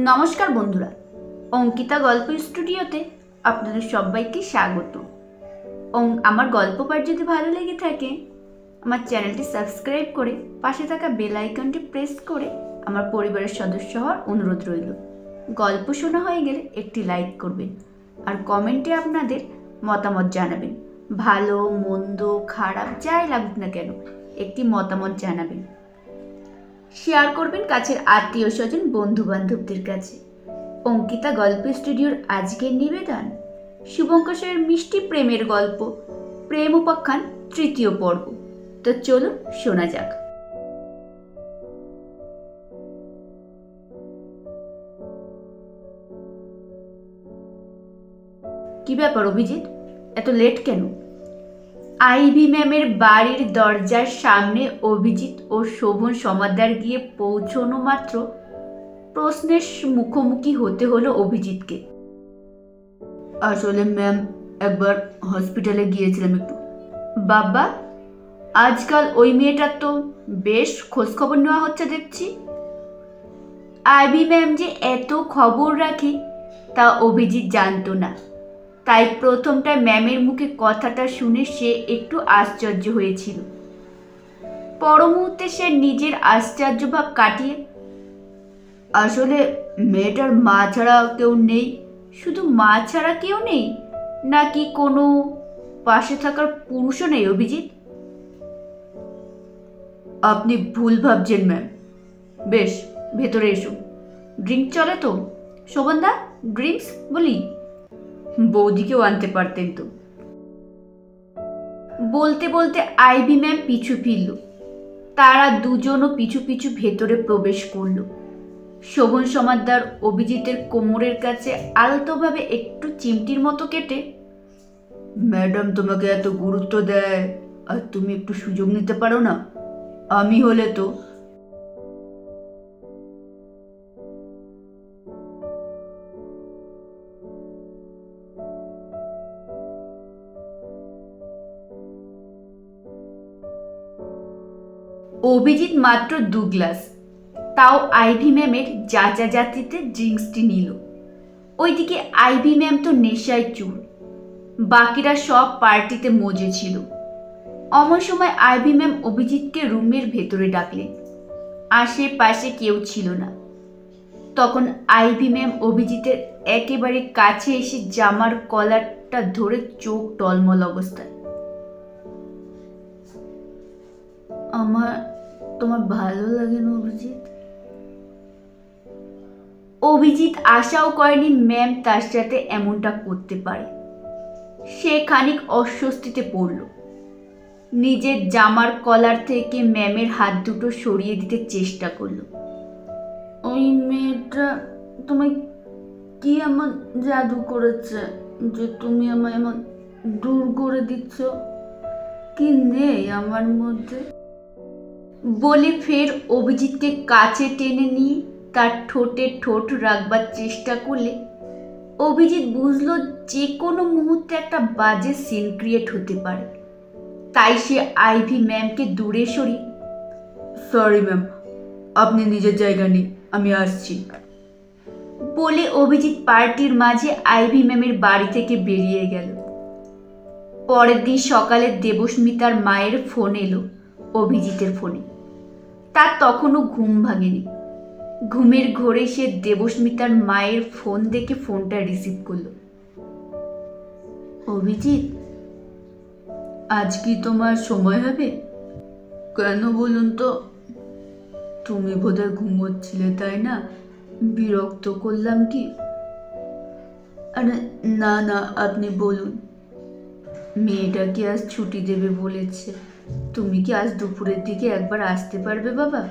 নমস্কার বন্ধুরা, অঙ্কিতা গল্প স্টুডিওতে আপনাদের সবাইকে স্বাগত। আমার গল্প পাঠ যদি ভালো লেগে থাকে আমার চ্যানেলটি সাবস্ক্রাইব করে পাশে থাকা বেল আইকনটি প্রেস করে আমার পরিবারের সদস্য হওয়ার অনুরোধ রইল। গল্প শোনা হয়ে গেলে একটি লাইক করবেন আর কমেন্টে আপনাদের মতামত জানাবেন। ভালো মন্দ খারাপ যাই লাগুক না কেন একটি মতামত জানাবেন, শেয়ার করবেন কাছের আত্মীয় স্বজন বন্ধু বান্ধবদের কাছে। অঙ্কিতা গল্প স্টুডিওর আজকের নিবেদন শুভঙ্করের মিষ্টি প্রেমের গল্প প্রেম উপাখ্যান তৃতীয় পর্ব। তো চলুন শোনা যাক। কি ব্যাপার অভিজিৎ, এত লেট কেন? আইভি ম্যামের বাড়ির দরজার সামনে অভিজিৎ ও শোভন সমাদ্দার গিয়ে পৌঁছনো মাত্র প্রশ্নের মুখোমুখি হতে হলো অভিজিৎকে। আসলে ম্যাম, একবার হসপিটালে গিয়েছিলাম একটু। বাবা, আজকাল ওই মেয়েটার তো বেশ খোঁজখবর নেওয়া হচ্ছে দেখছি। আইভি ম্যাম যে এত খবর রাখে তা অভিজিৎ জানতো না, তাই প্রথমটা ম্যামের মুখে কথাটা শুনে সে একটু আশ্চর্য হয়েছিল। পর মুহূর্তে সে নিজের আশ্চর্যভাব কাটিয়ে, আসলে মেয়েটার মা ছাড়া কেউ নেই? শুধু মা ছাড়া কেউ নেই নাকি কোনো পাশে থাকার পুরুষও নেই? অভিজিৎ, আপনি ভুল ভাবছেন ম্যাম। বেশ, ভেতরে এসো। ড্রিঙ্ক চলে তো? শোভনদা, ড্রিঙ্কস বলি? বৌদিকেও আনতে পারতেন তো। বলতে বলতে আইভি ম্যাম পিছু ফিরল। তারা দুজনও পিছু পিছু ভেতরে প্রবেশ করল। শোভন সমাদ্দার অভিজিতের কোমরের কাছে আলতোভাবে একটু চিমটির মতো কেটে, ম্যাডাম তোমাকে এত গুরুত্ব দেয় আর তুমি একটু সুযোগ নিতে পারো না? আমি হলে তো। অভিজিৎ মাত্র 2 গ্লাস, তাও আইভি ম্যামের যাচা জাতিতে ড্রিঙ্কসটি নিল। ওইদিকে আইভি ম্যাম তো নেশায় চুর, বাকিরা সব পার্টিতে মজে ছিল। অমন সময় আইভি ম্যাম অভিজিৎকে রুমের ভেতরে ডাকলেন। আশেপাশে কেউ ছিল না। তখন আইভি ম্যাম অভিজিতের একেবারে কাছে এসে জামার কলারটা ধরে চোখ টলমল অবস্থায়, তোমার ভালো লাগে না অভিজিৎ? অভিজিৎ আশাও করেনি ম্যাম তার সাথে এমনটা করতে পারে। সে খানিক অস্বস্তিতে পড়ল। নিজের জামার কলার থেকে ম্যামের হাত দুটো সরিয়ে দিতে চেষ্টা করল। ওই মেয়েটা তোমায় কি এমন জাদু করেছে যে তুমি আমায় এমন দূর করে দিচ্ছ? কি নেই আমার মধ্যে? বলে ফের অভিজিৎকে কাছে টেনে নিয়ে তার ঠোঁটে ঠোঁট রাখবার চেষ্টা করলে অভিজিৎ বুঝল যে কোনো মুহূর্তে একটা বাজে সিন ক্রিয়েট হতে পারে। তাই সে আইভি ম্যামকে দূরে সরিয়ে, সরি ম্যাম, আপনি নিজের জায়গা নিন, আমি আসছি বলে অভিজিৎ পার্টির মাঝে আইভি ম্যামের বাড়ি থেকে বেরিয়ে গেল। পরের দিন সকালে দেবস্মিতার মায়ের ফোন এলো অভিজিতের ফোনে। তার তখনও ঘুম ভাঙেনি। ঘুমের ঘোরে সে দেবস্মিতার মায়ের ফোন দেখে ফোনটা রিসিভ করল। অভিজিৎ, আজ কি তোমার সময় হবে? কেন বলুন তো? তুমি বোধহয় ঘুমোচ্ছিলে, তাই না? বিরক্ত করলাম কি? আরে না না, আপনি বলুন। মেয়েটা কি আজ ছুটি দেবে বলেছে। তুমি কি আজ দুপুরের দিকে একবার আসতে পারবে বাবা?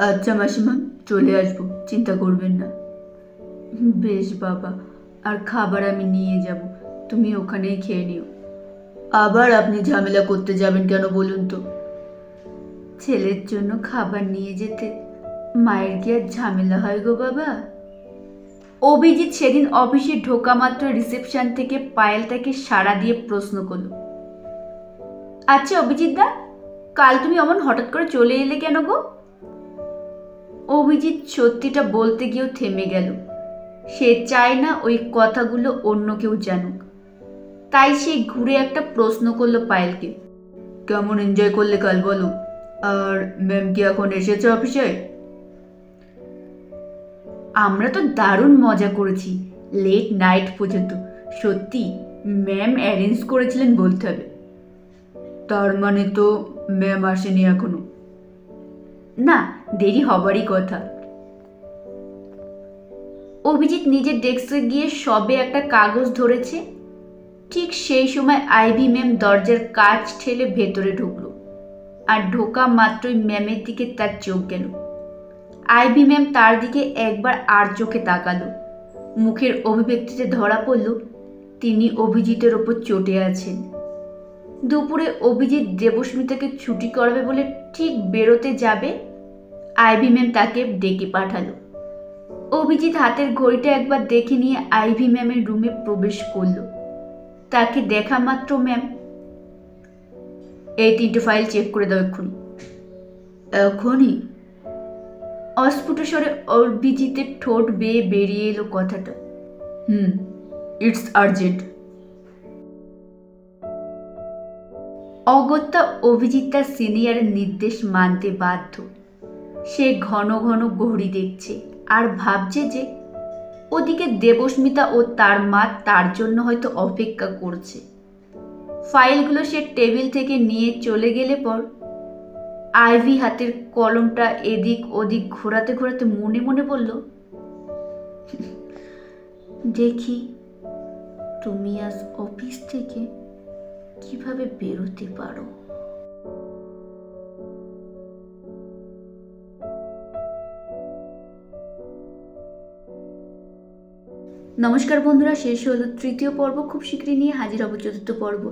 আচ্ছা মাসিমা, চলে আসবো, চিন্তা করবেন না। বেশ বাবা, আর খাবার আমি নিয়ে যাব, তুমি ওখানেই খেয়ে নিও। আবার আপনি ঝামেলা করতে যাবেন কেন বলুন তো? ছেলের জন্য খাবার নিয়ে যেতে মায়ের কি আর ঝামেলা হয় গো বাবা? অভিজিৎ সেদিন অফিসে ঢোকা মাত্র রিসেপশন থেকে পায়েল তাকে সাড়া দিয়ে প্রশ্ন করল, আচ্ছা অভিজিৎ দা, কাল তুমি অমন হঠাৎ করে চলে এলে কেন গো? অভিজিৎ সত্যিটা বলতে গিয়েও থেমে গেল। সে চায় না ওই কথাগুলো অন্য কেউ জানুক। তাই সে ঘুরে একটা প্রশ্ন করলো পায়েলকে, কেমন এনজয় করলে কাল বলো? আর ম্যাম কি এখন এসেছে অফিসে? আমরা তো দারুণ মজা করেছি, লেট নাইট পর্যন্ত। সত্যি ম্যাম অ্যারেঞ্জ করেছিলেন বলতে হবে। তার মানে তো ম্যাম আসেনি এখনো? না, দেরি হবারই কথা। অভিজিৎ নিজের ডেস্কে গিয়ে সবে একটা কাগজ ধরেছে, ঠিক সেই সময় আইভি ম্যাম দরজার কাঁচ ঠেলে ভেতরে ঢুকলো। আর ঢোকা মাত্রই ম্যামের দিকে তার চোখ গেল। আইভি ম্যাম তার দিকে একবার আর চোখে তাকালো। মুখের অভিব্যক্তিতে ধরা পড়ল তিনি অভিজিতের ওপর চটে আছেন। দুপুরে অভিজিৎ দেবস্মিতাকে ছুটি করবে বলে ঠিক বেরোতে যাবে, আইভি ম্যাম তাকে ডেকে পাঠালো। অভিজিৎ হাতের ঘড়িটা একবার দেখে নিয়ে আইভি ম্যামের রুমে প্রবেশ করল। তাকে দেখা মাত্র ম্যাম, এই 3টে ফাইল চেক করে দাও এক্ষুনি। এখনই? অস্ফুট স্বরে অভিজিতের ঠোঁট বেয়ে বেরিয়ে এলো কথাটা। It's urgent. অগত্যা অভিজিৎ তার সিনিয়রের নির্দেশ মানতে বাধ্য। সে ঘন ঘন ঘড়ি দেখছে আর ভাবছে যে ওদিকে দেবস্মিতা ও তার মা তার জন্য হয়তো অপেক্ষা করছে। ফাইলগুলো সে টেবিল থেকে নিয়ে চলে গেলে পর আইভি হাতের কলমটা এদিক ওদিক ঘোরাতে ঘোরাতে মনে মনে বলল, দেখি তুমি আজ অফিস থেকে কিভাবে বেরোতে পারো। নমস্কার বন্ধুরা, শেষ হলো 3য় পর্ব। খুব শীঘ্রই নিয়ে হাজির হব 4র্থ পর্ব।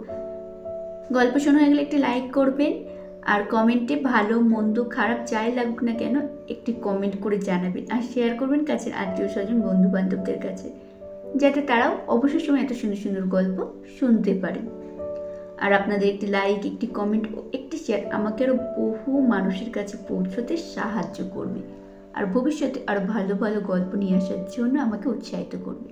গল্প শোনা হয়ে গেলে একটি লাইক করবেন আর কমেন্টে ভালো মন্দ খারাপ যাই লাগুক না কেন একটি কমেন্ট করে জানাবেন আর শেয়ার করবেন কাছের আত্মীয় স্বজন বন্ধু বান্ধবদের কাছে, যাতে তারাও অবসর সময় এত সুন্দর সুন্দর গল্প শুনতে পারেন। আর আপনাদের একটি লাইক, একটি কমেন্ট ও একটি শেয়ার আমাকে আরও বহু মানুষের কাছে পৌঁছতে সাহায্য করবে আর ভবিষ্যতে আরও ভালো ভালো গল্প নিয়ে আসার জন্য আমাকে উৎসাহিত করবে।